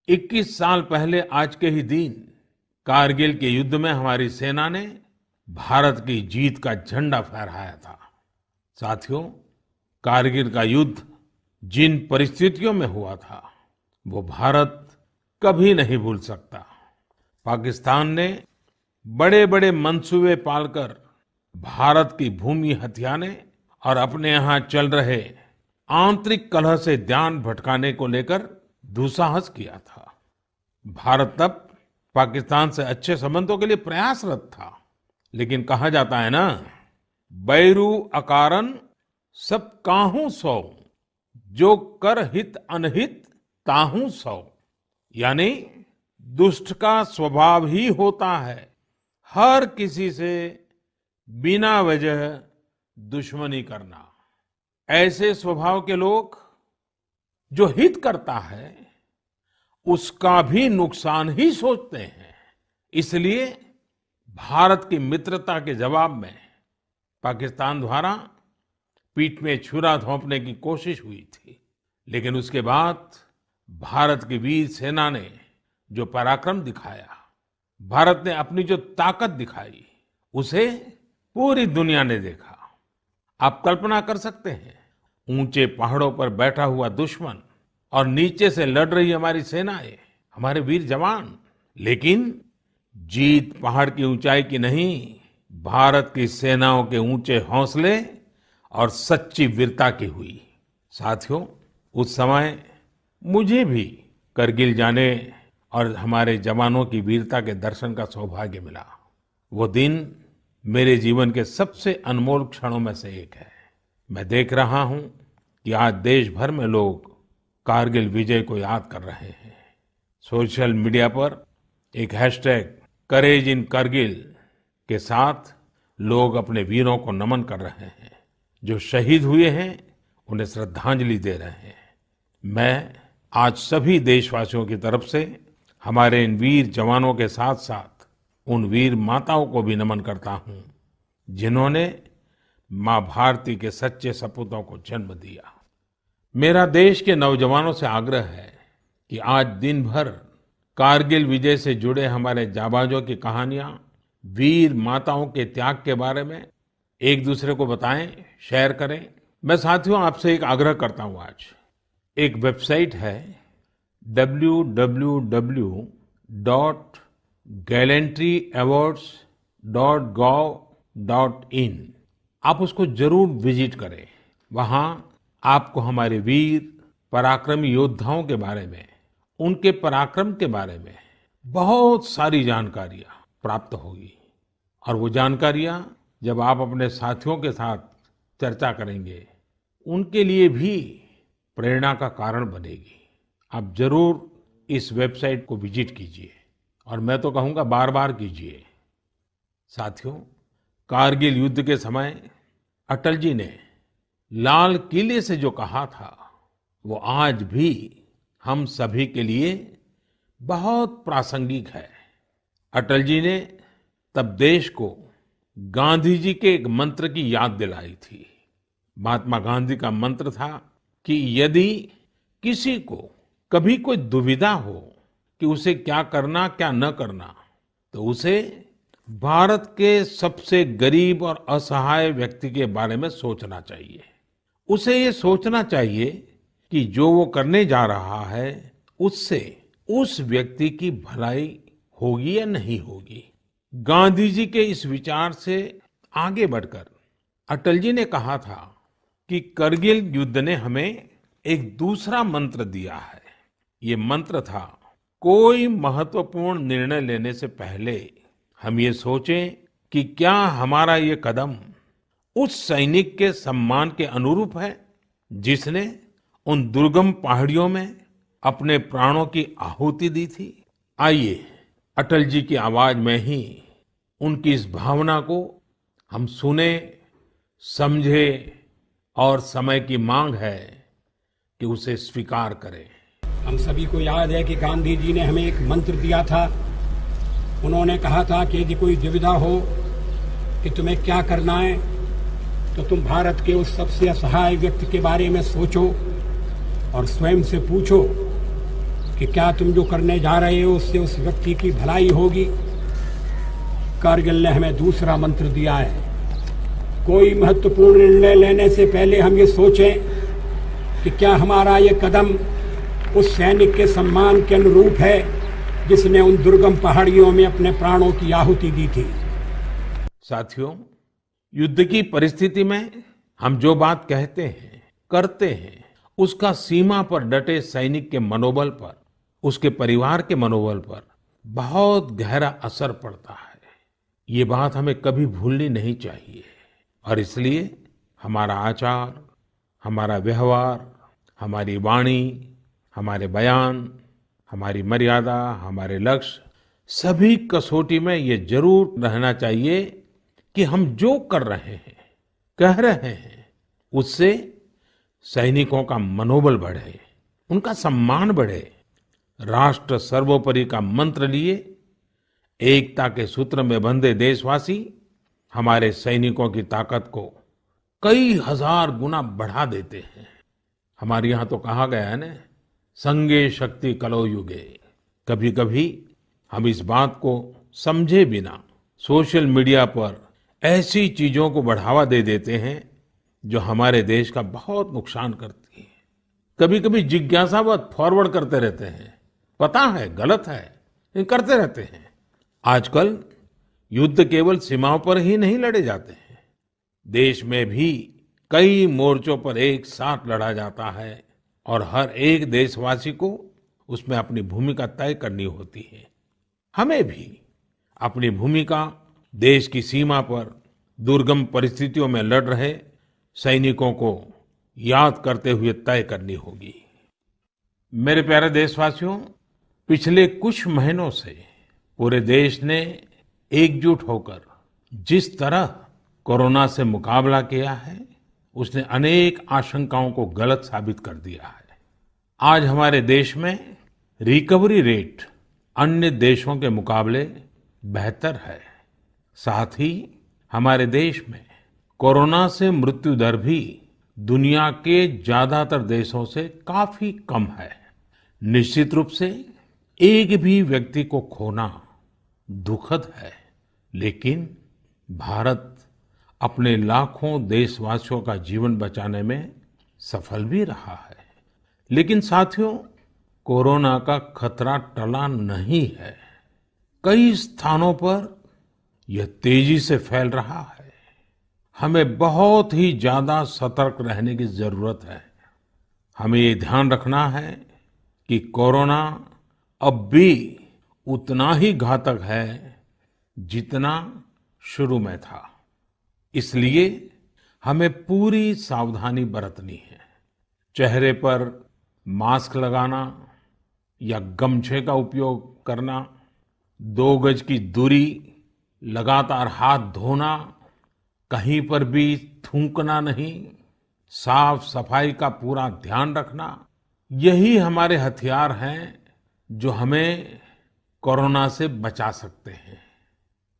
21 साल पहले आज के ही दिन कारगिल के युद्ध में हमारी सेना ने भारत की जीत का झंडा फहराया था। साथियों, कारगिल का युद्ध जिन परिस्थितियों में हुआ था, वो भारत कभी नहीं भूल सकता। पाकिस्तान ने बड़े बड़े मंसूबे पालकर भारत की भूमि हथियाने और अपने यहाँ चल रहे आंतरिक कलह से ध्यान भटकाने को लेकर दुस्साहस किया था। भारत तब पाकिस्तान से अच्छे संबंधों के लिए प्रयासरत था, लेकिन कहा जाता है ना, बैरू अकारन सब काहू सौ, जो कर हित अनहित ताहू सौ। यानी दुष्ट का स्वभाव ही होता है हर किसी से बिना वजह दुश्मनी करना। ऐसे स्वभाव के लोग जो हित करता है उसका भी नुकसान ही सोचते हैं। इसलिए भारत की मित्रता के जवाब में पाकिस्तान द्वारा पीठ में छुरा घोंपने की कोशिश हुई थी, लेकिन उसके बाद भारत की वीर सेना ने जो पराक्रम दिखाया, भारत ने अपनी जो ताकत दिखाई, उसे पूरी दुनिया ने देखा। आप कल्पना कर सकते हैं, ऊंचे पहाड़ों पर बैठा हुआ दुश्मन और नीचे से लड़ रही हमारी सेनाएं, हमारे वीर जवान। लेकिन जीत पहाड़ की ऊंचाई की नहीं, भारत की सेनाओं के ऊंचे हौसले और सच्ची वीरता की हुई। साथियों, उस समय मुझे भी करगिल जाने और हमारे जवानों की वीरता के दर्शन का सौभाग्य मिला। वो दिन मेरे जीवन के सबसे अनमोल क्षणों में से एक है। मैं देख रहा हूं कि आज देश भर में लोग कारगिल विजय को याद कर रहे हैं। सोशल मीडिया पर एक हैशटैग करेज इन करगिल के साथ लोग अपने वीरों को नमन कर रहे हैं। जो शहीद हुए हैं उन्हें श्रद्धांजलि दे रहे हैं। मैं आज सभी देशवासियों की तरफ से हमारे इन वीर जवानों के साथ साथ उन वीर माताओं को भी नमन करता हूं, जिन्होंने मां भारती के सच्चे सपूतों को जन्म दिया। मेरा देश के नौजवानों से आग्रह है कि आज दिन भर कारगिल विजय से जुड़े हमारे जाबाजों की कहानियां, वीर माताओं के त्याग के बारे में एक दूसरे को बताएं, शेयर करें। मैं साथियों आपसे एक आग्रह करता हूं। आज एक वेबसाइट है www.gallantryawards.gov.in। आप उसको जरूर विजिट करें। वहां आपको हमारे वीर पराक्रमी योद्धाओं के बारे में, उनके पराक्रम के बारे में बहुत सारी जानकारियां प्राप्त होगी। और वो जानकारियां जब आप अपने साथियों के साथ चर्चा करेंगे, उनके लिए भी प्रेरणा का कारण बनेगी। आप जरूर इस वेबसाइट को विजिट कीजिए, और मैं तो कहूंगा बार बार कीजिए। साथियों, कारगिल युद्ध के समय अटल जी ने लाल किले से जो कहा था, वो आज भी हम सभी के लिए बहुत प्रासंगिक है। अटल जी ने तब देश को गांधी जी के एक मंत्र की याद दिलाई थी। महात्मा गांधी का मंत्र था कि यदि किसी को कभी कोई दुविधा हो कि उसे क्या करना क्या न करना, तो उसे भारत के सबसे गरीब और असहाय व्यक्ति के बारे में सोचना चाहिए। उसे ये सोचना चाहिए कि जो वो करने जा रहा है, उससे उस व्यक्ति की भलाई होगी या नहीं होगी। गांधी जी के इस विचार से आगे बढ़कर अटल जी ने कहा था कि करगिल युद्ध ने हमें एक दूसरा मंत्र दिया है। ये मंत्र था, कोई महत्वपूर्ण निर्णय लेने से पहले हम ये सोचें कि क्या हमारा ये कदम उस सैनिक के सम्मान के अनुरूप है जिसने उन दुर्गम पहाड़ियों में अपने प्राणों की आहुति दी थी। आइए अटल जी की आवाज में ही उनकी इस भावना को हम सुने, समझे, और समय की मांग है कि उसे स्वीकार करें। हम सभी को याद है कि गांधी जी ने हमें एक मंत्र दिया था। उन्होंने कहा था कि यदि कोई दुविधा हो कि तुम्हें क्या करना है, तो तुम भारत के उस सबसे असहाय व्यक्ति के बारे में सोचो और स्वयं से पूछो कि क्या तुम जो करने जा रहे हो उससे उस व्यक्ति की भलाई होगी। कारगिल ने हमें दूसरा मंत्र दिया है, कोई महत्वपूर्ण निर्णय लेने से पहले हम ये सोचें कि क्या हमारा ये कदम उस सैनिक के सम्मान के अनुरूप है जिसने उन दुर्गम पहाड़ियों में अपने प्राणों की आहुति दी थी। साथियों, युद्ध की परिस्थिति में हम जो बात कहते हैं, करते हैं, उसका सीमा पर डटे सैनिक के मनोबल पर, उसके परिवार के मनोबल पर बहुत गहरा असर पड़ता है। ये बात हमें कभी भूलनी नहीं चाहिए और इसलिए हमारा आचार, हमारा व्यवहार, हमारी वाणी, हमारे बयान, हमारी मर्यादा, हमारे लक्ष्य, सभी कसौटी में ये जरूर रहना चाहिए कि हम जो कर रहे हैं, कह रहे हैं, उससे सैनिकों का मनोबल बढ़े, उनका सम्मान बढ़े। राष्ट्र सर्वोपरि का मंत्र लिए एकता के सूत्र में बंधे देशवासी हमारे सैनिकों की ताकत को कई हजार गुना बढ़ा देते हैं। हमारे यहाँ तो कहा गया है ना, संगे शक्ति कलौ युगे। कभी कभी हम इस बात को समझे बिना सोशल मीडिया पर ऐसी चीजों को बढ़ावा दे देते हैं जो हमारे देश का बहुत नुकसान करती है। कभी कभी जिज्ञासावत फॉरवर्ड करते रहते हैं, पता है गलत है लेकिन करते रहते हैं। आजकल युद्ध केवल सीमाओं पर ही नहीं लड़े जाते हैं, देश में भी कई मोर्चों पर एक साथ लड़ा जाता है और हर एक देशवासी को उसमें अपनी भूमिका तय करनी होती है। हमें भी अपनी भूमिका देश की सीमा पर दुर्गम परिस्थितियों में लड़ रहे सैनिकों को याद करते हुए तय करनी होगी। मेरे प्यारे देशवासियों, पिछले कुछ महीनों से पूरे देश ने एकजुट होकर जिस तरह कोरोना से मुकाबला किया है, उसने अनेक आशंकाओं को गलत साबित कर दिया है। आज हमारे देश में रिकवरी रेट अन्य देशों के मुकाबले बेहतर है। साथ ही हमारे देश में कोरोना से मृत्यु दर भी दुनिया के ज्यादातर देशों से काफी कम है। निश्चित रूप से एक भी व्यक्ति को खोना दुखद है, लेकिन भारत अपने लाखों देशवासियों का जीवन बचाने में सफल भी रहा है। लेकिन साथियों, कोरोना का खतरा टला नहीं है। कई स्थानों पर यह तेजी से फैल रहा है। हमें बहुत ही ज्यादा सतर्क रहने की जरूरत है। हमें ये ध्यान रखना है कि कोरोना अब भी उतना ही घातक है जितना शुरू में था। इसलिए हमें पूरी सावधानी बरतनी है। चेहरे पर मास्क लगाना या गमछे का उपयोग करना, 2 गज की दूरी, लगातार हाथ धोना, कहीं पर भी थूकना नहीं, साफ सफाई का पूरा ध्यान रखना, यही हमारे हथियार हैं जो हमें कोरोना से बचा सकते हैं।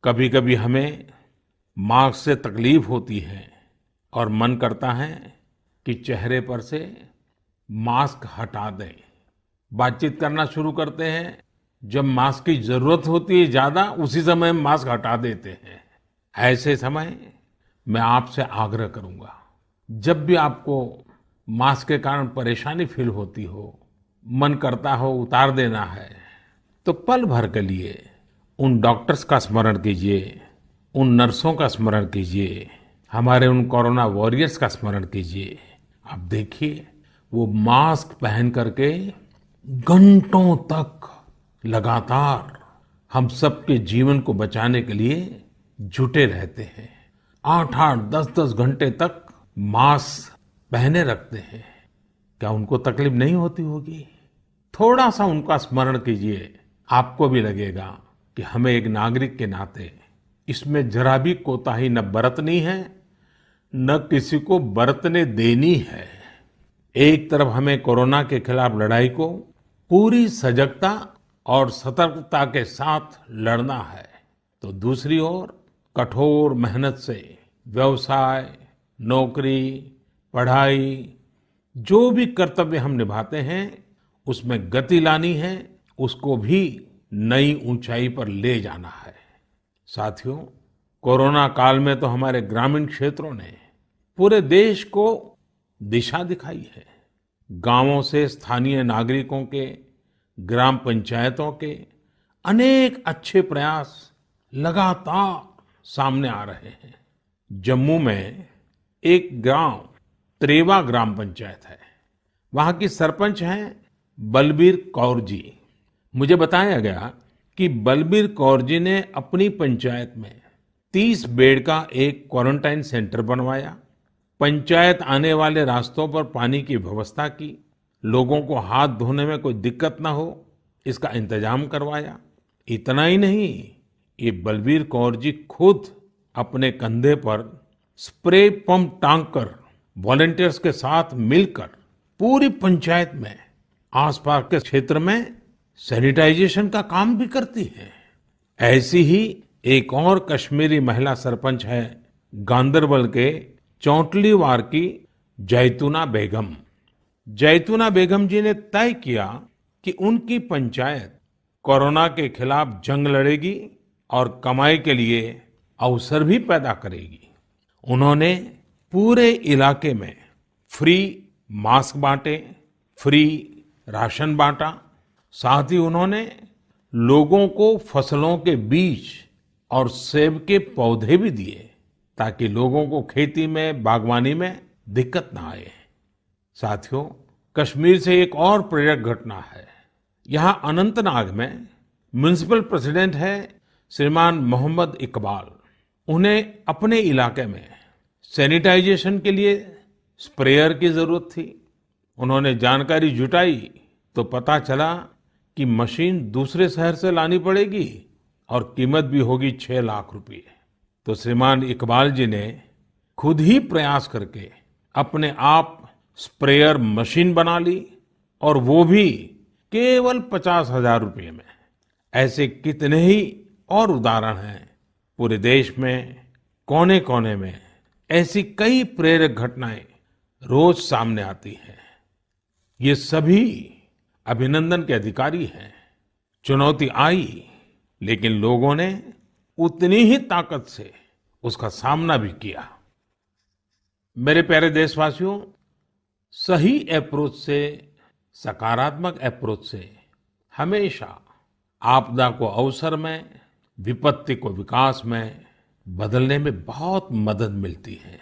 कभी कभी हमें मास्क से तकलीफ होती है और मन करता है कि चेहरे पर से मास्क हटा दें। बातचीत करना शुरू करते हैं, जब मास्क की जरूरत होती है ज्यादा, उसी समय हम मास्क हटा देते हैं। ऐसे समय मैं आपसे आग्रह करूंगा, जब भी आपको मास्क के कारण परेशानी फील होती हो, मन करता हो उतार देना है, तो पल भर के लिए उन डॉक्टर्स का स्मरण कीजिए, उन नर्सों का स्मरण कीजिए, हमारे उन कोरोना वॉरियर्स का स्मरण कीजिए। आप देखिए, वो मास्क पहन करके घंटों तक लगातार हम सबके जीवन को बचाने के लिए जुटे रहते हैं। 8-8, 10-10 घंटे तक मास्क पहने रखते हैं। क्या उनको तकलीफ नहीं होती होगी? थोड़ा सा उनका स्मरण कीजिए, आपको भी लगेगा कि हमें एक नागरिक के नाते इसमें जरा भी कोताही न बरतनी है, न किसी को बरतने देनी है। एक तरफ हमें कोरोना के खिलाफ लड़ाई को पूरी सजगता और सतर्कता के साथ लड़ना है, तो दूसरी ओर कठोर मेहनत से व्यवसाय, नौकरी, पढ़ाई, जो भी कर्तव्य हम निभाते हैं, उसमें गति लानी है, उसको भी नई ऊंचाई पर ले जाना है। साथियों, कोरोना काल में तो हमारे ग्रामीण क्षेत्रों ने पूरे देश को दिशा दिखाई है। गांवों से स्थानीय नागरिकों के, ग्राम पंचायतों के अनेक अच्छे प्रयास लगातार सामने आ रहे हैं। जम्मू में एक गांव त्रेवा ग्राम पंचायत है। वहां की सरपंच हैं बलबीर कौर जी। मुझे बताया गया कि बलबीर कौर जी ने अपनी पंचायत में 30 बेड का एक क्वारंटाइन सेंटर बनवाया। पंचायत आने वाले रास्तों पर पानी की व्यवस्था की, लोगों को हाथ धोने में कोई दिक्कत ना हो इसका इंतजाम करवाया। इतना ही नहीं, ये बलबीर कौर जी खुद अपने कंधे पर स्प्रे पंप टांग कर वॉलंटियर्स के साथ मिलकर पूरी पंचायत में, आसपास के क्षेत्र में सैनिटाइजेशन का काम भी करती है। ऐसी ही एक और कश्मीरी महिला सरपंच है गांदरबल के चौंटलीवार की जैतूना बेगम। जैतूना बेगम जी ने तय किया कि उनकी पंचायत कोरोना के खिलाफ जंग लड़ेगी और कमाई के लिए अवसर भी पैदा करेगी। उन्होंने पूरे इलाके में फ्री मास्क बांटे, फ्री राशन बांटा। साथ ही उन्होंने लोगों को फसलों के बीज और सेब के पौधे भी दिए ताकि लोगों को खेती में, बागवानी में दिक्कत ना आए। साथियों, कश्मीर से एक और प्रेरक घटना है। यहाँ अनंतनाग में म्युनिसिपल प्रेसिडेंट है श्रीमान मोहम्मद इकबाल। उन्हें अपने इलाके में सैनिटाइजेशन के लिए स्प्रेयर की जरूरत थी। उन्होंने जानकारी जुटाई तो पता चला कि मशीन दूसरे शहर से लानी पड़ेगी और कीमत भी होगी 6 लाख रुपए। तो श्रीमान इकबाल जी ने खुद ही प्रयास करके अपने आप स्प्रेयर मशीन बना ली और वो भी केवल 50,000 रुपए में। ऐसे कितने ही और उदाहरण हैं। पूरे देश में कोने कोने में ऐसी कई प्रेरक घटनाएं रोज सामने आती हैं। ये सभी अभिनंदन के अधिकारी हैं। चुनौती आई, लेकिन लोगों ने उतनी ही ताकत से उसका सामना भी किया। मेरे प्यारे देशवासियों, सही अप्रोच से, सकारात्मक अप्रोच से हमेशा आपदा को अवसर में, विपत्ति को विकास में बदलने में बहुत मदद मिलती है।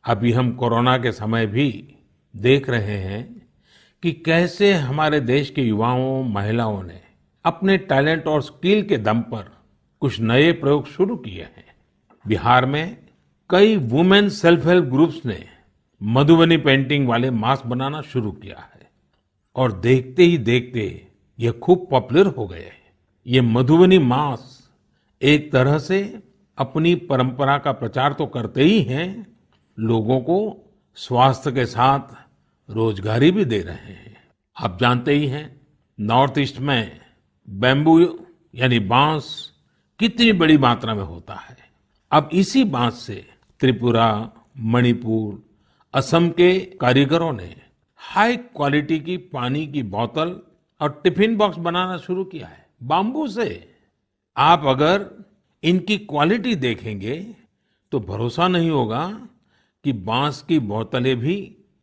अभी हम कोरोना के समय भी देख रहे हैं कि कैसे हमारे देश के युवाओं, महिलाओं ने अपने टैलेंट और स्किल के दम पर कुछ नए प्रयोग शुरू किए हैं। बिहार में कई वुमेन सेल्फ हेल्प ग्रुप्स ने मधुबनी पेंटिंग वाले मास्क बनाना शुरू किया है और देखते ही देखते ये खूब पॉपुलर हो गए। ये मधुबनी मास्क एक तरह से अपनी परंपरा का प्रचार तो करते ही हैं, लोगों को स्वास्थ्य के साथ रोजगारी भी दे रहे हैं। आप जानते ही हैं, नॉर्थ ईस्ट में बैम्बू यानी बांस कितनी बड़ी मात्रा में होता है। अब इसी बांस से त्रिपुरा, मणिपुर, असम के कारीगरों ने हाई क्वालिटी की पानी की बोतल और टिफिन बॉक्स बनाना शुरू किया है बाम्बू से। आप अगर इनकी क्वालिटी देखेंगे तो भरोसा नहीं होगा कि बांस की बोतलें भी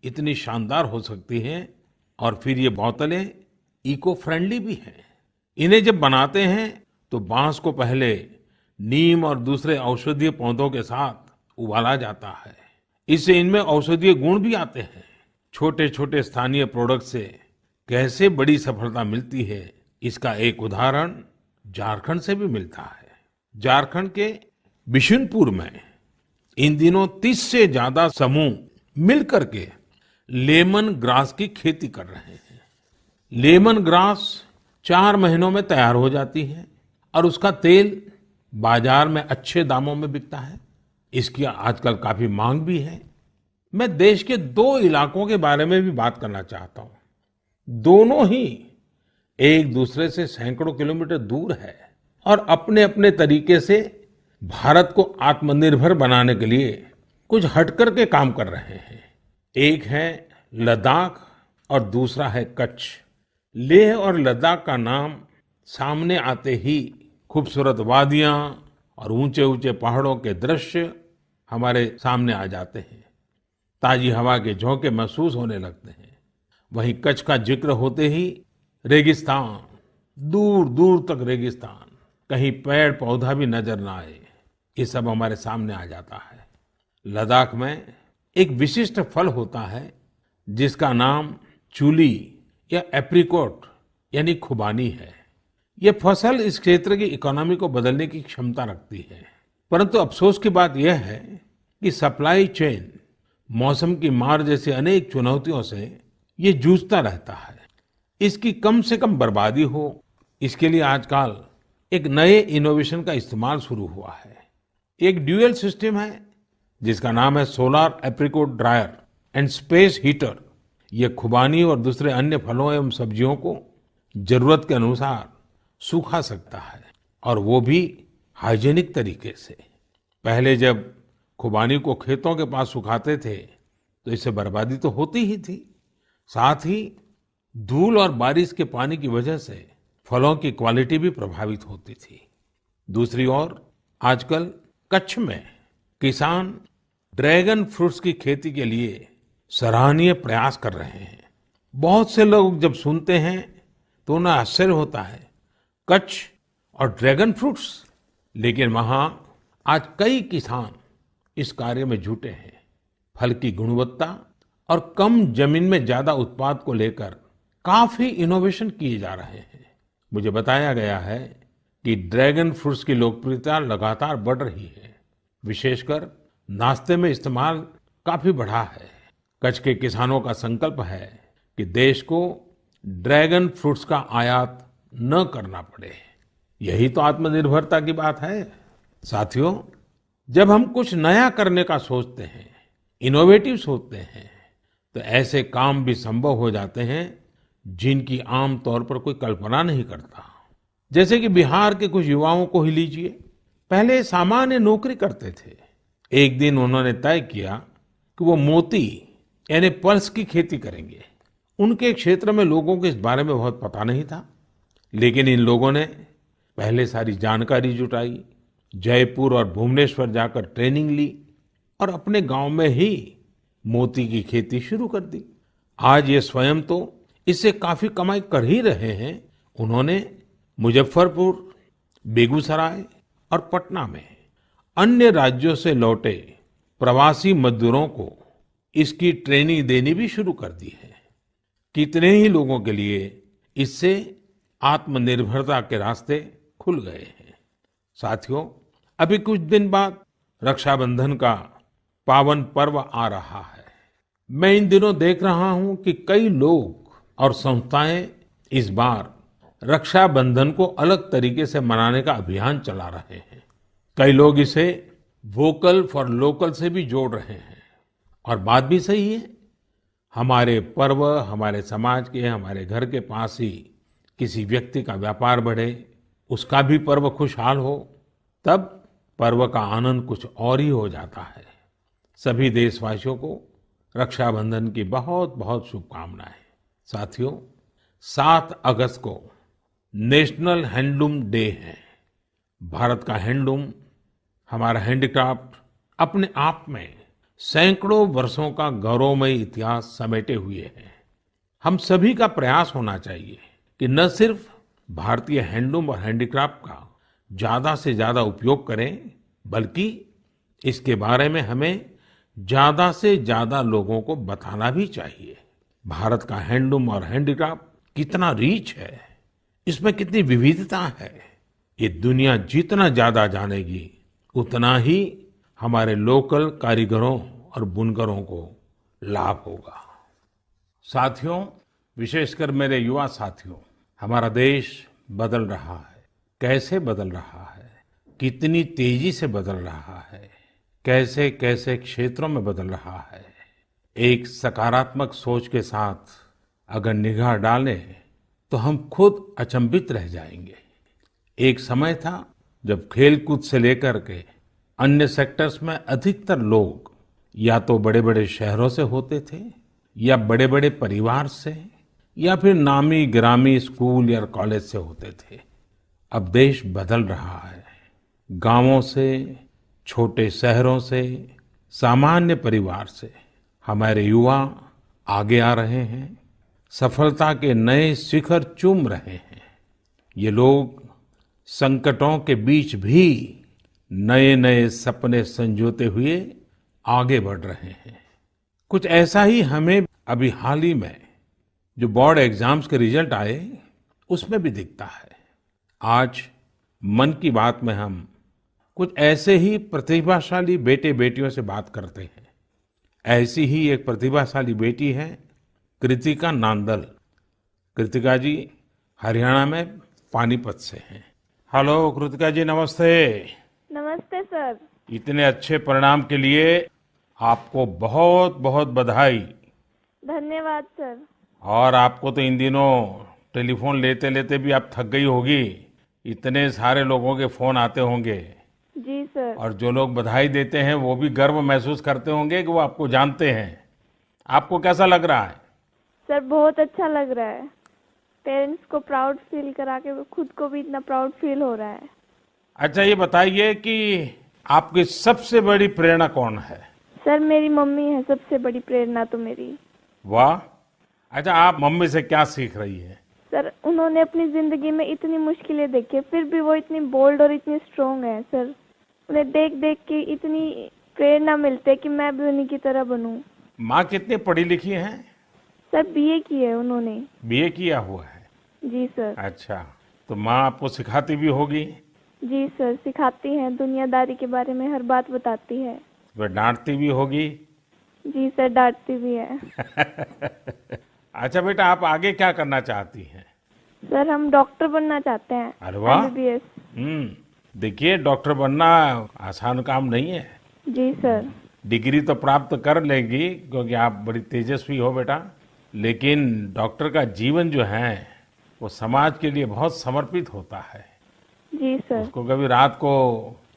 इतनी शानदार हो सकती हैं। और फिर ये बोतलें इको फ्रेंडली भी हैं। इन्हें जब बनाते हैं तो बांस को पहले नीम और दूसरे औषधीय पौधों के साथ उबाला जाता है। इससे इनमें औषधीय गुण भी आते हैं। छोटे छोटे स्थानीय प्रोडक्ट से कैसे बड़ी सफलता मिलती है, इसका एक उदाहरण झारखंड से भी मिलता है। झारखंड के बिशुनपुर में इन दिनों 30 से ज्यादा समूह मिलकर के लेमन ग्रास की खेती कर रहे हैं। लेमन ग्रास 4 महीनों में तैयार हो जाती है और उसका तेल बाजार में अच्छे दामों में बिकता है। इसकी आजकल काफी मांग भी है। मैं देश के 2 इलाकों के बारे में भी बात करना चाहता हूं। दोनों ही एक दूसरे से सैकड़ों किलोमीटर दूर है और अपने अपने तरीके से भारत को आत्मनिर्भर बनाने के लिए कुछ हटकर के काम कर रहे हैं। एक है लद्दाख और दूसरा है कच्छ। लेह और लद्दाख का नाम सामने आते ही खूबसूरत वादियां और ऊंचे ऊंचे पहाड़ों के दृश्य हमारे सामने आ जाते हैं। ताजी हवा के झोंके महसूस होने लगते हैं। वहीं कच्छ का जिक्र होते ही रेगिस्तान, दूर दूर तक रेगिस्तान, कहीं पेड़ पौधा भी नजर ना आए, ये सब हमारे सामने आ जाता है। लद्दाख में एक विशिष्ट फल होता है जिसका नाम चूली या एप्रिकॉट यानी खुबानी है। ये फसल इस क्षेत्र की इकोनॉमी को बदलने की क्षमता रखती है। परंतु अफसोस की बात यह है कि सप्लाई चेन, मौसम की मार जैसी अनेक चुनौतियों से ये जूझता रहता है। इसकी कम से कम बर्बादी हो, इसके लिए आजकल एक नए इनोवेशन का इस्तेमाल शुरू हुआ है। एक ड्यूअल सिस्टम है जिसका नाम है solar apricot dryer and space heater. ये खुबानी और दूसरे अन्य फलों एवं सब्जियों को जरूरत के अनुसार सूखा सकता है, और वो भी हाइजीनिक तरीके से। पहले जब खुबानी को खेतों के पास सुखाते थे तो इससे बर्बादी तो होती ही थी, साथ ही धूल और बारिश के पानी की वजह से फलों की क्वालिटी भी प्रभावित होती थी। दूसरी ओर आजकल कच्छ में किसान ड्रैगन फ्रूट्स की खेती के लिए सराहनीय प्रयास कर रहे हैं। बहुत से लोग जब सुनते हैं तो उन्हें आश्चर्य होता है, कच्छ और ड्रैगन फ्रूट्स, लेकिन वहां आज कई किसान इस कार्य में जुटे हैं। फल की गुणवत्ता और कम जमीन में ज्यादा उत्पाद को लेकर काफी इनोवेशन किए जा रहे हैं। मुझे बताया गया है कि ड्रैगन फ्रूट्स की लोकप्रियता लगातार बढ़ रही है, विशेषकर नाश्ते में इस्तेमाल काफी बढ़ा है। कच्छ के किसानों का संकल्प है कि देश को ड्रैगन फ्रूट्स का आयात न करना पड़े। यही तो आत्मनिर्भरता की बात है। साथियों, जब हम कुछ नया करने का सोचते हैं, इनोवेटिव सोचते हैं, तो ऐसे काम भी संभव हो जाते हैं जिनकी आम तौर पर कोई कल्पना नहीं करता। जैसे कि बिहार के कुछ युवाओं को ही लीजिए। पहले सामान्य नौकरी करते थे। एक दिन उन्होंने तय किया कि वो मोती यानी पर्ल्स की खेती करेंगे। उनके क्षेत्र में लोगों को इस बारे में बहुत पता नहीं था, लेकिन इन लोगों ने पहले सारी जानकारी जुटाई, जयपुर और भुवनेश्वर जाकर ट्रेनिंग ली और अपने गांव में ही मोती की खेती शुरू कर दी। आज ये स्वयं तो इससे काफी कमाई कर ही रहे हैं। उन्होंने मुजफ्फरपुर, बेगूसराय और पटना में अन्य राज्यों से लौटे प्रवासी मजदूरों को इसकी ट्रेनिंग देनी भी शुरू कर दी है। कितने ही लोगों के लिए इससे आत्मनिर्भरता के रास्ते खुल गए हैं। साथियों, अभी कुछ दिन बाद रक्षाबंधन का पावन पर्व आ रहा है। मैं इन दिनों देख रहा हूं कि कई लोग और संस्थाएं इस बार रक्षाबंधन को अलग तरीके से मनाने का अभियान चला रहे हैं। कई लोग इसे वोकल फॉर लोकल से भी जोड़ रहे हैं, और बात भी सही है। हमारे पर्व हमारे समाज के, हमारे घर के पास ही किसी व्यक्ति का व्यापार बढ़े, उसका भी पर्व खुशहाल हो, तब पर्व का आनंद कुछ और ही हो जाता है। सभी देशवासियों को रक्षाबंधन की बहुत बहुत शुभकामनाएं। साथियों, 7 अगस्त को नेशनल हैंडलूम डे है। भारत का हैंडलूम, हमारा हैंडीक्राफ्ट अपने आप में सैकड़ों वर्षों का गौरवमयी इतिहास समेटे हुए है। हम सभी का प्रयास होना चाहिए कि न सिर्फ भारतीय हैंडलूम और हैंडीक्राफ्ट का ज्यादा से ज्यादा उपयोग करें, बल्कि इसके बारे में हमें ज्यादा से ज्यादा लोगों को बताना भी चाहिए। भारत का हैंडलूम और हैंडीक्राफ्ट कितना रिच है, इसमें कितनी विविधता है, ये दुनिया जितना ज्यादा जानेगी उतना ही हमारे लोकल कारीगरों और बुनकरों को लाभ होगा। साथियों, विशेषकर मेरे युवा साथियों, हमारा देश बदल रहा है। कैसे बदल रहा है, कितनी तेजी से बदल रहा है, कैसे कैसे क्षेत्रों में बदल रहा है। एक सकारात्मक सोच के साथ अगर निगाह डालें तो हम खुद अचंभित रह जाएंगे। एक समय था जब खेलकूद से लेकर के अन्य सेक्टर्स में अधिकतर लोग या तो बड़े बड़े शहरों से होते थे या बड़े बड़े परिवार से या फिर नामी गिरामी स्कूल या कॉलेज से होते थे। अब देश बदल रहा है। गांवों से, छोटे शहरों से, सामान्य परिवार से हमारे युवा आगे आ रहे हैं, सफलता के नए शिखर चूम रहे हैं। ये लोग संकटों के बीच भी नए नए सपने संजोते हुए आगे बढ़ रहे हैं। कुछ ऐसा ही हमें अभी हाल ही में जो बोर्ड एग्जाम्स के रिजल्ट आए उसमें भी दिखता है। आज मन की बात में हम कुछ ऐसे ही प्रतिभाशाली बेटे बेटियों से बात करते हैं। ऐसी ही एक प्रतिभाशाली बेटी है कृतिका नांदल। कृतिका जी हरियाणा में पानीपत से हैं। हेलो कृतिका जी, नमस्ते। नमस्ते सर। इतने अच्छे परिणाम के लिए आपको बहुत बहुत बधाई। धन्यवाद सर। और आपको तो इन दिनों टेलीफोन लेते लेते भी आप थक गई होगी, इतने सारे लोगों के फोन आते होंगे। जी सर। और जो लोग बधाई देते हैं वो भी गर्व महसूस करते होंगे कि वो आपको जानते हैं। आपको कैसा लग रहा है? सर बहुत अच्छा लग रहा है। पेरेंट्स को प्राउड फील करा के खुद को भी इतना प्राउड फील हो रहा है। अच्छा, ये बताइए कि आपकी सबसे बड़ी प्रेरणा कौन है? सर मेरी मम्मी है सबसे बड़ी प्रेरणा तो मेरी। वाह। अच्छा, आप मम्मी से क्या सीख रही है? सर उन्होंने अपनी जिंदगी में इतनी मुश्किलें देखी, फिर भी वो इतनी बोल्ड और इतनी स्ट्रोंग है। सर उन्हें देख देख के इतनी प्रेरणा मिलती है कि मैं भी उन्हीं की तरह बनूं। माँ कितनी पढ़ी लिखी हैं? सर बीए की है उन्होंने। बीए किया हुआ है? जी सर। अच्छा, तो माँ आपको सिखाती भी होगी? जी सर, सिखाती हैं, दुनियादारी के बारे में हर बात बताती है। वह डांटती भी होगी? जी सर, डांटती भी है। अच्छा बेटा, आप आगे क्या करना चाहती हैं? सर हम डॉक्टर बनना चाहते हैं। अरे वाह। MBBS। देखिए, डॉक्टर बनना आसान काम नहीं है। जी सर। डिग्री तो प्राप्त कर लेगी क्योंकि आप बड़ी तेजस्वी हो बेटा, लेकिन डॉक्टर का जीवन जो है वो समाज के लिए बहुत समर्पित होता है। जी सर। उसको कभी रात को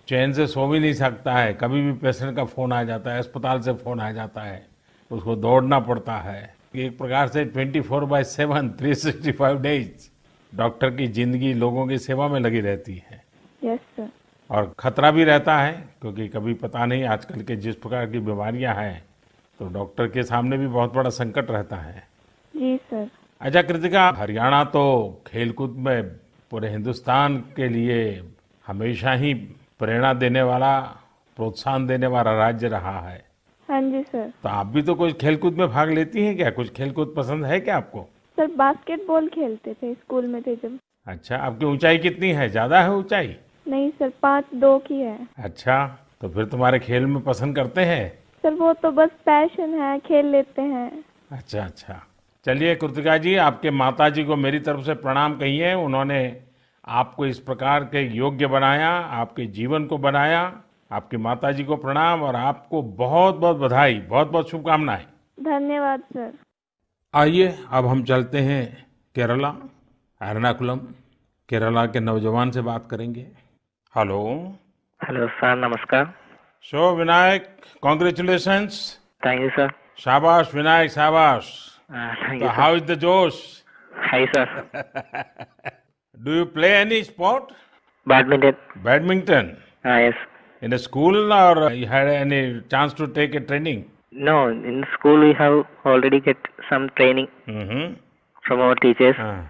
चैन से सो भी नहीं सकता है, कभी भी पेशेंट का फोन आ जाता है, अस्पताल से फोन आ जाता है, उसको दौड़ना पड़ता है। एक प्रकार से 24/7 365 डेज डॉक्टर की जिंदगी लोगों की सेवा में लगी रहती है। Yes sir. और खतरा भी रहता है क्योंकि कभी पता नहीं आजकल के जिस प्रकार की बीमारियां हैं, तो डॉक्टर के सामने भी बहुत बड़ा संकट रहता है। जी सर। अच्छा कृतिका, हरियाणा तो खेलकूद में पूरे हिंदुस्तान के लिए हमेशा ही प्रेरणा देने वाला, प्रोत्साहन देने वाला राज्य रहा है। हाँ जी सर। तो आप भी तो कुछ खेलकूद में भाग लेती हैं क्या? कुछ खेलकूद पसंद है क्या आपको? सर बास्केटबॉल खेलते थे स्कूल में थे जब। अच्छा, आपकी ऊंचाई कितनी है? ज्यादा है ऊंचाई? नहीं सर, 5'2" की है। अच्छा, तो फिर तुम्हारे खेल में पसंद करते हैं? सर वो तो बस पैशन है, खेल लेते हैं। अच्छा अच्छा। चलिए कृतिका जी, आपके माता जी को मेरी तरफ से प्रणाम कहिए। उन्होंने आपको इस प्रकार के योग्य बनाया, आपके जीवन को बनाया। आपकी माता जी को प्रणाम और आपको बहुत बहुत बधाई, बहुत बहुत शुभकामनाएं। धन्यवाद सर। आइए अब हम चलते हैं केरला, एर्नाकुलम। केरला के नौजवान से बात करेंगे। हेलो। हेलो सर, नमस्कार। So Vinayak, congratulations. Thank you sir. शाबाश विनायक, शाबाश। थैंक तो यू हाउ इज द जोश? Hi sir. Do you play any sport? Badminton. Badminton yes. in a school, or you had any chance to take a training? No, in school we have already get some training Mm-hmm. From our teachers, Ah,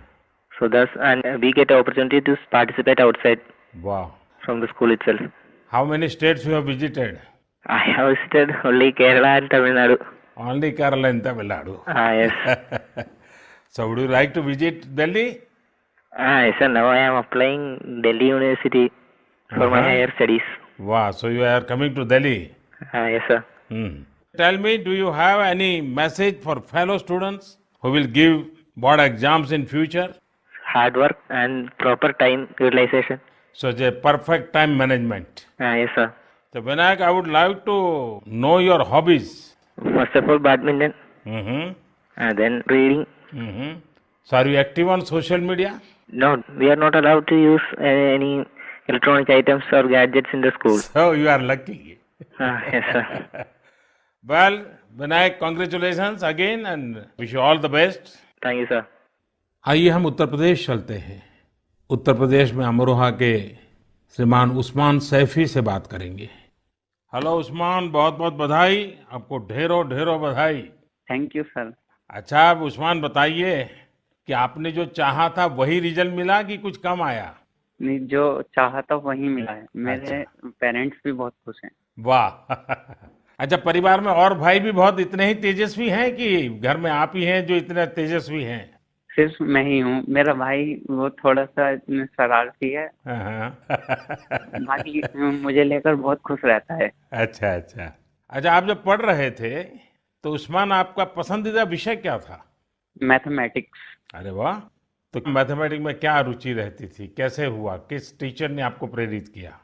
so thus and we get an opportunity to participate outside wow. from the school itself. How many states you have visited? I have visited only Kerala and Tamil Nadu. Only Kerala and Tamil Nadu. Yes. So would you like to visit Delhi? Yes sir, now I am applying Delhi University for my Uh-huh. higher studies. Wow, so you are coming to Delhi. Yes sir. Hmm. Tell me, do you have any message for fellow students who will give board exams in future? Hard work and proper time utilization. So a perfect time management. Yes sir. So Vinayak, I would like to know your hobbies. First of all, badminton, Mm-hmm. and then reading. Mm-hmm. So are you active on social media? No, we are not allowed to use any electronic items or gadgets in the school. So you are lucky. Yes sir. Well, Vinayak, congratulations again and wish you all the best. Thank you sir. आइए हम उत्तर प्रदेश चलते हैं। उत्तर प्रदेश में अमरोहा के श्रीमान उस्मान सैफी से बात करेंगे। हेलो उस्मान, बहुत बहुत बधाई, आपको ढेरों ढेरों बधाई। Thank you sir. अच्छा, अब उस्मान बताइए कि आपने जो चाहा था वही रिजल्ट मिला कि कुछ कम आया? नहीं, जो चाहा था वही मिला है। मेरे पेरेंट्स भी बहुत खुश हैं। वाह अच्छा, परिवार में और भाई भी बहुत इतने ही तेजस्वी हैं कि घर में आप ही हैं जो इतने तेजस्वी हैं? सिर्फ मैं ही हूँ। मेरा भाई वो थोड़ा सा शरारती है, हाँ। बाकी मुझे लेकर बहुत खुश रहता है। अच्छा अच्छा अच्छा, आप जब पढ़ रहे थे तो उस्मान आपका पसंदीदा विषय क्या था? मैथमेटिक्स। अरे वाह, तो मैथमेटिक्स में क्या रुचि रहती थी, कैसे हुआ, किस टीचर ने आपको प्रेरित किया?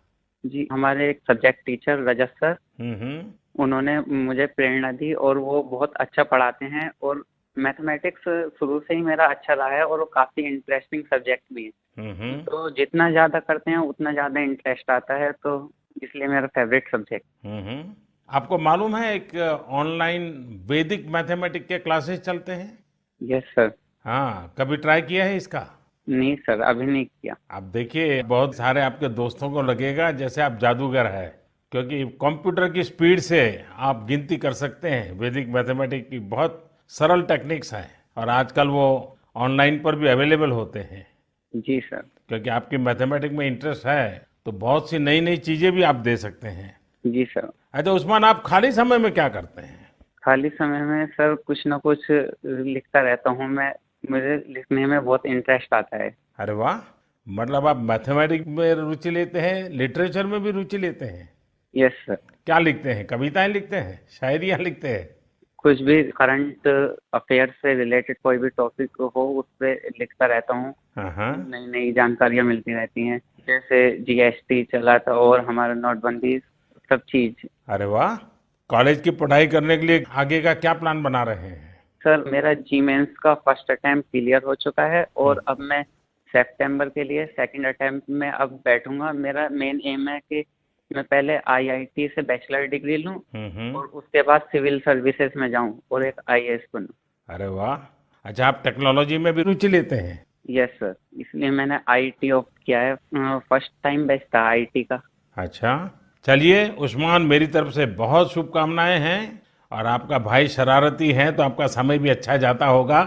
जी, हमारे एक सब्जेक्ट टीचर रजत सर, हम्म। उन्होंने मुझे प्रेरणा दी और वो बहुत अच्छा पढ़ाते हैं और मैथमेटिक्स शुरू से ही मेरा अच्छा रहा है और वो काफ़ी इंटरेस्टिंग सब्जेक्ट भी है। हम्म। तो जितना ज़्यादा करते हैं उतना ज़्यादा इंटरेस्ट आता है, तो इसलिए मेरा फेवरेट सब्जेक्ट। हम्म। आपको मालूम है एक ऑनलाइन वैदिक मैथमेटिक्स के क्लासेस चलते हैं? Yes sir. हाँ, कभी ट्राई किया है इसका? नहीं सर, अभी नहीं किया। आप देखिए, बहुत सारे आपके दोस्तों को लगेगा जैसे आप जादूगर है, क्योंकि कंप्यूटर की स्पीड से आप गिनती कर सकते हैं। वैदिक मैथमेटिक्स की बहुत सरल टेक्निक्स हैं और आजकल वो ऑनलाइन पर भी अवेलेबल होते हैं। जी सर। क्योंकि आपकी मैथमेटिक्स में इंटरेस्ट है तो बहुत सी नई नई चीजें भी आप दे सकते हैं। जी सर। अच्छा उस्मान, आप खाली समय में क्या करते हैं? खाली समय में सर कुछ ना कुछ लिखता रहता हूँ मैं। मुझे लिखने में बहुत इंटरेस्ट आता है। अरे वाह, मतलब आप मैथमेटिक्स में रुचि लेते हैं, लिटरेचर में भी रुचि लेते हैं? Yes sir. क्या लिखते हैं, कविताएं लिखते हैं, शायरियां लिखते हैं? कुछ भी करंट अफेयर से रिलेटेड कोई भी टॉपिक हो उस पर लिखता रहता हूँ। हाँ। नई नई जानकारियाँ मिलती रहती हैं, जैसे जीएसटी चला था और हमारा नोटबंदी, सब चीज। अरे वाह, कॉलेज की पढ़ाई करने के लिए आगे का क्या प्लान बना रहे हैं? सर मेरा जी मेंस का फर्स्ट अटेम्प्ट क्लियर हो चुका है और अब मैं सितंबर के लिए सेकंड अटेम्प्ट में अब बैठूंगा। मेरा मेन एम है कि मैं पहले आईआईटी से बैचलर डिग्री लूं और उसके बाद सिविल सर्विसेज में जाऊं और एक आईएएस बनूं। अरे वाह, अच्छा आप टेक्नोलॉजी में भी रुचि लेते हैं? यस सर, इसलिए मैंने आईटी ऑप्ट किया है। फर्स्ट टाइम बेस्ट था आईटी का। अच्छा, चलिए उस्मान, मेरी तरफ से बहुत शुभकामनाएं हैं। और आपका भाई शरारती है तो आपका समय भी अच्छा जाता होगा।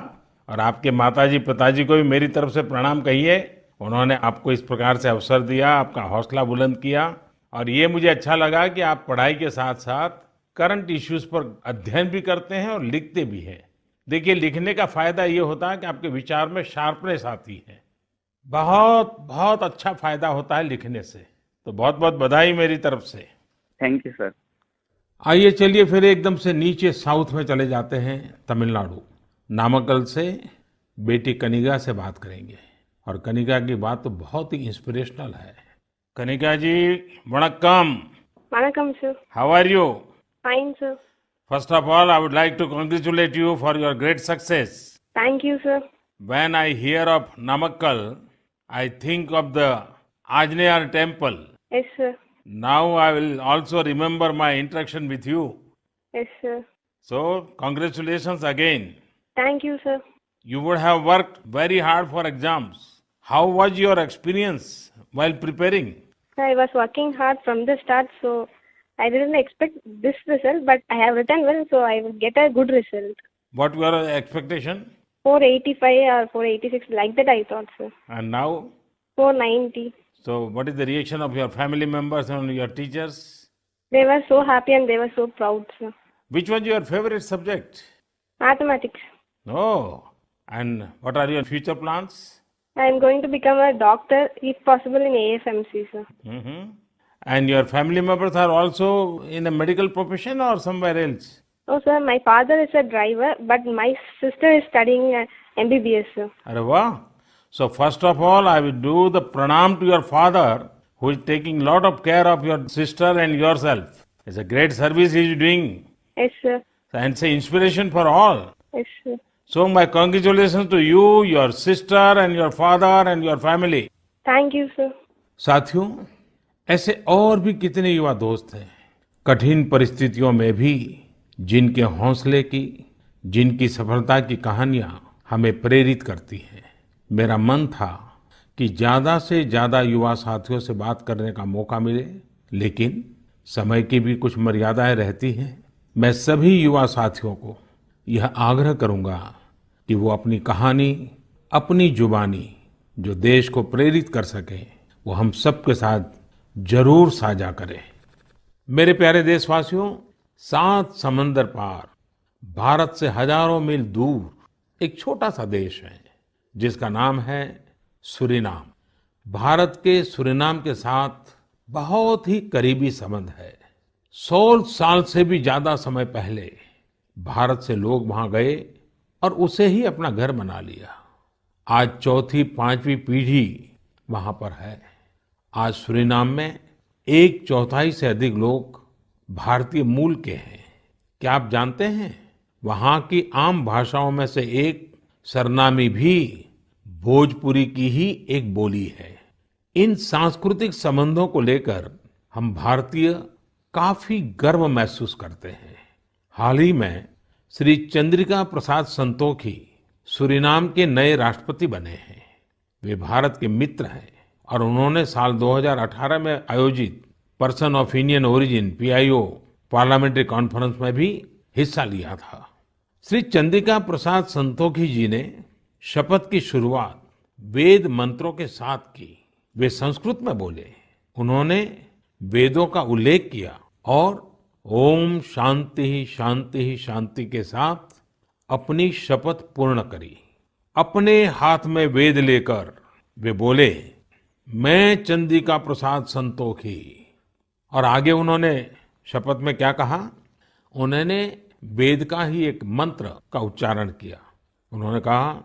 और आपके माताजी पिताजी को भी मेरी तरफ से प्रणाम कहिए, उन्होंने आपको इस प्रकार से अवसर दिया, आपका हौसला बुलंद किया। और ये मुझे अच्छा लगा कि आप पढ़ाई के साथ साथ करंट इश्यूज पर अध्ययन भी करते हैं और लिखते भी हैं। देखिए, लिखने का फायदा ये होता है कि आपके विचार में शार्पनेस आती है। बहुत बहुत अच्छा फायदा होता है लिखने से। तो बहुत बहुत बधाई मेरी तरफ से। Thank you sir. आइए चलिए फिर एकदम से नीचे साउथ में चले जाते हैं, तमिलनाडु। नामक्कल से बेटी कनिका से बात करेंगे। और कनिका की बात तो बहुत ही इंस्पिरेशनल है। कनिका जी, वणक्कम। वणक्कम sir. How are you? Fine sir. First of all, I would like to congratulate you for your great success. Thank you sir. When I hear of Namakkal, I think of the Anjaneya temple. Yes sir. Now I will also remember my interaction with you. Yes sir. So, congratulations again. Thank you sir. You would have worked very hard for exams. How was your experience while preparing? I was working hard from the start, so I didn't expect this result, but I have written well, so I will get a good result. What were your expectation? 485 or 486, like that I thought, sir. And now? 490. So, what is the reaction of your family members and your teachers? They were so happy and they were so proud, sir. Which was your favorite subject? Mathematics. Oh, and what are your future plans? I am going to become a doctor, if possible, in AFMC, sir. Mm-hmm. And your family members are also in a medical profession or somewhere else? Oh, sir, my father is a driver, but my sister is studying MBBS, sir. Arre wow. So first of all, I will do the pranam to your father, who is taking lot of care of your sister and yourself. It's a great service he is doing. Yes, sir. And it's an inspiration for all. Yes, sir. So my congratulations to you, your sister and your father and your family. Thank you, sir. साथियों, ऐसे और भी कितने युवा दोस्त हैं, कठिन परिस्थितियों में भी जिनके हौसले की, जिनकी सफलता की कहानियां हमें प्रेरित करती हैं। मेरा मन था कि ज्यादा से ज्यादा युवा साथियों से बात करने का मौका मिले, लेकिन समय की भी कुछ मर्यादाएं रहती हैं। मैं सभी युवा साथियों को यह आग्रह करूंगा कि वो अपनी कहानी, अपनी जुबानी जो देश को प्रेरित कर सके, वो हम सबके साथ जरूर साझा करें। मेरे प्यारे देशवासियों, 7 समंदर पार भारत से हजारों मील दूर एक छोटा सा देश है जिसका नाम है सूरीनाम। भारत के सूरीनाम के साथ बहुत ही करीबी संबंध है। 100 साल से भी ज्यादा समय पहले भारत से लोग वहां गए और उसे ही अपना घर बना लिया। आज चौथी, 5वीं पीढ़ी वहां पर है। आज सूरीनाम में 1/4 से अधिक लोग भारतीय मूल के हैं। क्या आप जानते हैं, वहां की आम भाषाओं में से एक सरनामी भी भोजपुरी की ही एक बोली है। इन सांस्कृतिक संबंधों को लेकर हम भारतीय काफी गर्व महसूस करते हैं। हाल ही में श्री चंद्रिका प्रसाद संतोखी सूरीनाम के नए राष्ट्रपति बने हैं। वे भारत के मित्र हैं और उन्होंने साल 2018 में आयोजित person of Indian origin PIO parliamentary conference में भी हिस्सा लिया था। श्री चंद्रिका प्रसाद संतोखी जी ने शपथ की शुरुआत वेद मंत्रों के साथ की। वे संस्कृत में बोले, उन्होंने वेदों का उल्लेख किया और ओम शांति शांति शांति के साथ अपनी शपथ पूर्ण करी। अपने हाथ में वेद लेकर वे बोले, मैं चंद्रिका प्रसाद संतोखी। और आगे उन्होंने शपथ में क्या कहा, उन्होंने वेद का ही एक मंत्र का उच्चारण किया। उन्होंने कहा,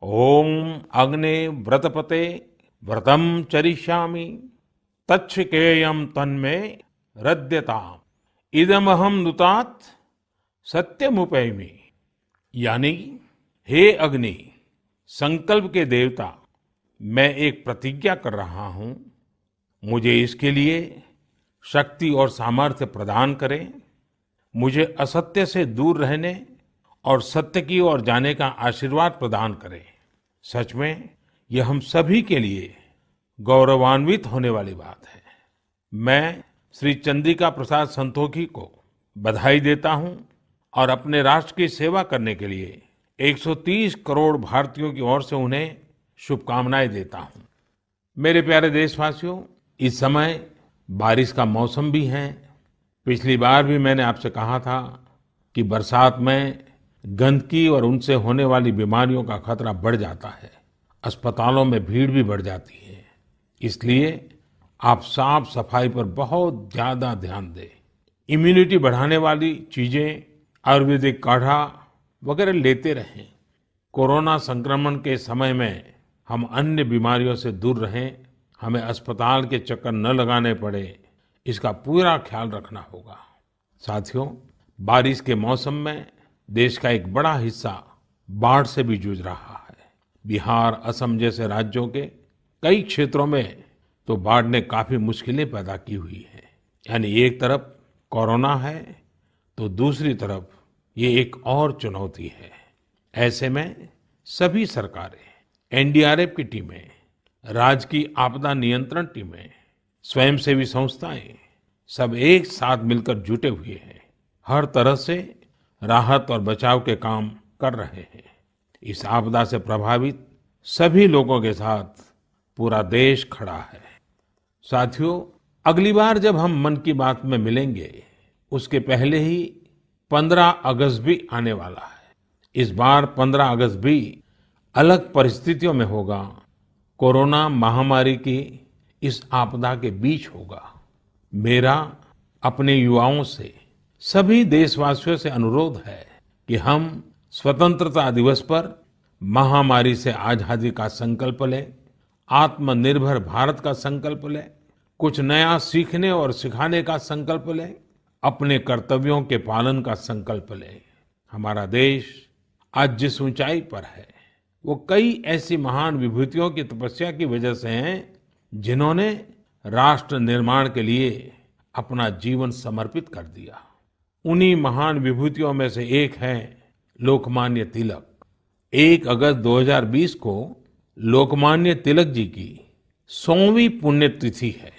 ओम अग्ने व्रतपते व्रतम चरिष्यामि तच्छकेयम तन्मे रद्यताम इदमहम नुतात सत्यमुपैमि। यानी, हे अग्नि, संकल्प के देवता, मैं एक प्रतिज्ञा कर रहा हूं, मुझे इसके लिए शक्ति और सामर्थ्य प्रदान करें। मुझे असत्य से दूर रहने और सत्य की ओर जाने का आशीर्वाद प्रदान करें। सच में यह हम सभी के लिए गौरवान्वित होने वाली बात है। मैं श्री चंद्रिका प्रसाद संतोखी को बधाई देता हूं और अपने राष्ट्र की सेवा करने के लिए 130 करोड़ भारतीयों की ओर से उन्हें शुभकामनाएं देता हूं। मेरे प्यारे देशवासियों, इस समय बारिश का मौसम भी है। पिछली बार भी मैंने आपसे कहा था कि बरसात में गंदगी और उनसे होने वाली बीमारियों का खतरा बढ़ जाता है, अस्पतालों में भीड़ भी बढ़ जाती है। इसलिए आप साफ सफाई पर बहुत ज्यादा ध्यान दें। इम्यूनिटी बढ़ाने वाली चीजें, आयुर्वेदिक काढ़ा वगैरह लेते रहें। कोरोना संक्रमण के समय में हम अन्य बीमारियों से दूर रहें, हमें अस्पताल के चक्कर न लगाने पड़े, इसका पूरा ख्याल रखना होगा। साथियों, बारिश के मौसम में देश का एक बड़ा हिस्सा बाढ़ से भी जूझ रहा है। बिहार, असम जैसे राज्यों के कई क्षेत्रों में तो बाढ़ ने काफी मुश्किलें पैदा की हुई है। यानी एक तरफ कोरोना है तो दूसरी तरफ ये एक और चुनौती है। ऐसे में सभी सरकारें, NDRF की टीमें, राज्य की आपदा नियंत्रण टीमें, स्वयंसेवी संस्थाएं सब एक साथ मिलकर जुटे हुए हैं। हर तरह से राहत और बचाव के काम कर रहे हैं। इस आपदा से प्रभावित सभी लोगों के साथ पूरा देश खड़ा है। साथियों, अगली बार जब हम मन की बात में मिलेंगे, उसके पहले ही 15 अगस्त भी आने वाला है। इस बार 15 अगस्त भी अलग परिस्थितियों में होगा। कोरोना महामारी की इस आपदा के बीच होगा। मेरा अपने युवाओं से, सभी देशवासियों से अनुरोध है कि हम स्वतंत्रता दिवस पर महामारी से आजादी का संकल्प लें, आत्मनिर्भर भारत का संकल्प लें, कुछ नया सीखने और सिखाने का संकल्प लें, अपने कर्तव्यों के पालन का संकल्प लें। हमारा देश आज जिस ऊंचाई पर है, वो कई ऐसी महान विभूतियों की तपस्या की वजह से हैं जिन्होंने राष्ट्र निर्माण के लिए अपना जीवन समर्पित कर दिया। उन्हीं महान विभूतियों में से एक है लोकमान्य तिलक। 1 अगस्त 2020 को लोकमान्य तिलक जी की 100वीं पुण्यतिथि है।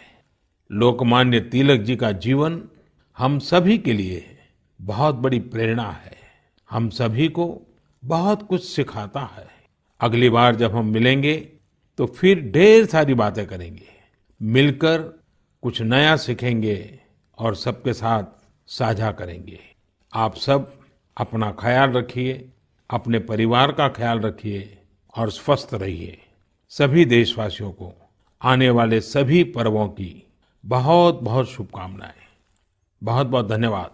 लोकमान्य तिलक जी का जीवन हम सभी के लिए बहुत बड़ी प्रेरणा है, हम सभी को बहुत कुछ सिखाता है। अगली बार जब हम मिलेंगे तो फिर ढेर सारी बातें करेंगे, मिलकर कुछ नया सीखेंगे और सबके साथ साझा करेंगे। आप सब अपना ख्याल रखिए, अपने परिवार का ख्याल रखिए और स्वस्थ रहिए। सभी देशवासियों को आने वाले सभी पर्वों की बहुत बहुत शुभकामनाएं। बहुत बहुत धन्यवाद।